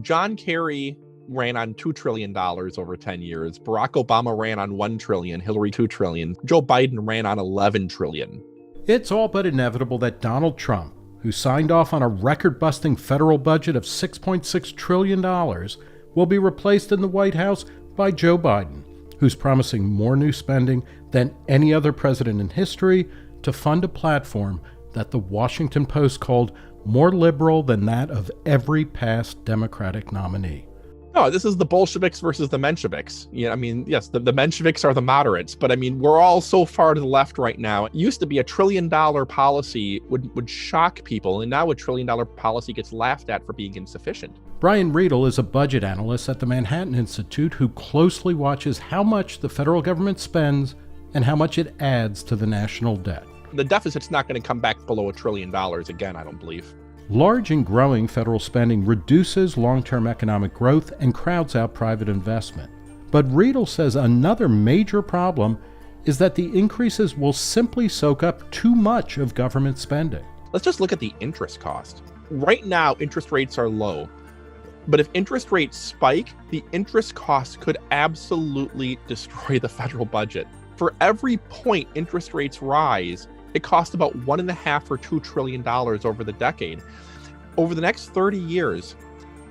John Kerry ran on $2 trillion over 10 years. Barack Obama ran on $1 trillion, Hillary $2 trillion. Joe Biden ran on $11 trillion. It's all but inevitable that Donald Trump, who signed off on a record-busting federal budget of $6.6 trillion, will be replaced in the White House by Joe Biden, who's promising more new spending than any other president in history to fund a platform that the Washington Post called more liberal than that of every past Democratic nominee. No, this is the Bolsheviks versus the Mensheviks. Yes, the Mensheviks are the moderates, but we're all so far to the left right now. It used to be $1 trillion policy would shock people, and now $1 trillion policy gets laughed at for being insufficient. Brian Riedel is a budget analyst at the Manhattan Institute who closely watches how much the federal government spends and how much it adds to the national debt. The deficit's not going to come back below $1 trillion again, I don't believe. Large and growing federal spending reduces long-term economic growth and crowds out private investment. But Riedel says another major problem is that the increases will simply soak up too much of government spending. Let's just look at the interest cost. Right now, interest rates are low. But if interest rates spike, the interest cost could absolutely destroy the federal budget. For every point interest rates rise, it costs about $1.5 or $2 trillion over the decade. Over the next 30 years,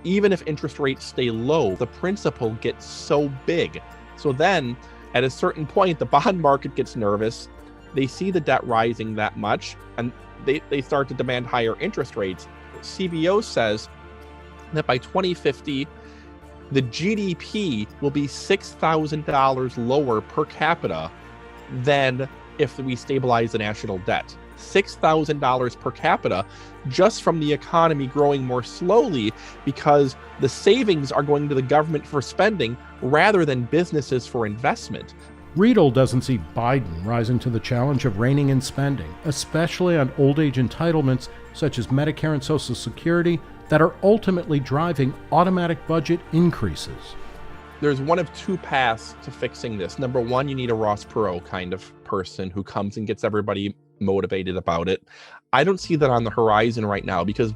even if interest rates stay low, the principal gets so big. So then, at a certain point, the bond market gets nervous. They see the debt rising that much, and they start to demand higher interest rates. CBO says that by 2050, the GDP will be $6,000 lower per capita than if we stabilize the national debt. $6,000 per capita just from the economy growing more slowly because the savings are going to the government for spending rather than businesses for investment. Riedel doesn't see Biden rising to the challenge of reining in spending, especially on old age entitlements such as Medicare and Social Security that are ultimately driving automatic budget increases. There's one of two paths to fixing this. Number one, you need a Ross Perot kind of person who comes and gets everybody motivated about it. I don't see that on the horizon right now because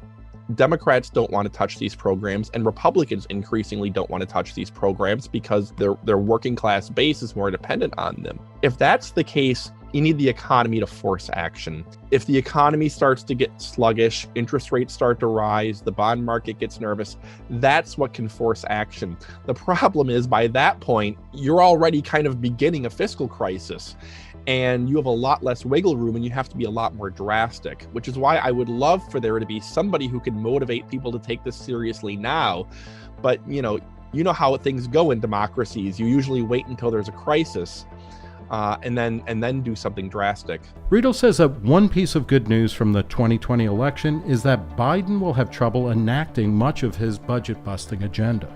Democrats don't want to touch these programs and Republicans increasingly don't want to touch these programs because their working class base is more dependent on them. If that's the case, you need the economy to force action. If the economy starts to get sluggish, interest rates start to rise, the bond market gets nervous, that's what can force action. The problem is by that point, you're already kind of beginning a fiscal crisis and you have a lot less wiggle room and you have to be a lot more drastic, which is why I would love for there to be somebody who can motivate people to take this seriously now. But you know how things go in democracies. You usually wait until there's a crisis and then do something drastic. Riedel says that one piece of good news from the 2020 election is that Biden will have trouble enacting much of his budget-busting agenda.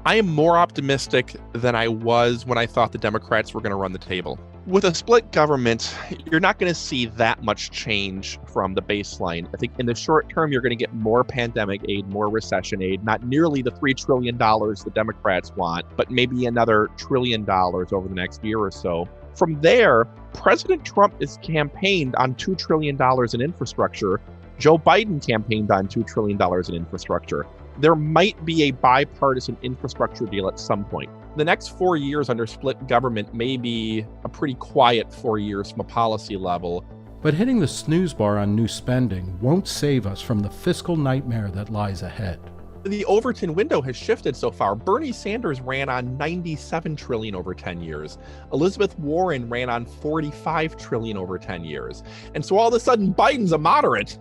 I am more optimistic than I was when I thought the Democrats were going to run the table. With a split government, you're not going to see that much change from the baseline. I think in the short term, you're going to get more pandemic aid, more recession aid, not nearly the $3 trillion the Democrats want, but maybe another $1 trillion over the next year or so. From there, President Trump is campaigned on $2 trillion in infrastructure. Joe Biden campaigned on $2 trillion in infrastructure. There might be a bipartisan infrastructure deal at some point. The next 4 years under split government may be a pretty quiet 4 years from a policy level. But hitting the snooze bar on new spending won't save us from the fiscal nightmare that lies ahead. The Overton window has shifted so far. Bernie Sanders ran on $97 trillion over 10 years. Elizabeth Warren ran on $45 trillion over 10 years. And so all of a sudden, Biden's a moderate.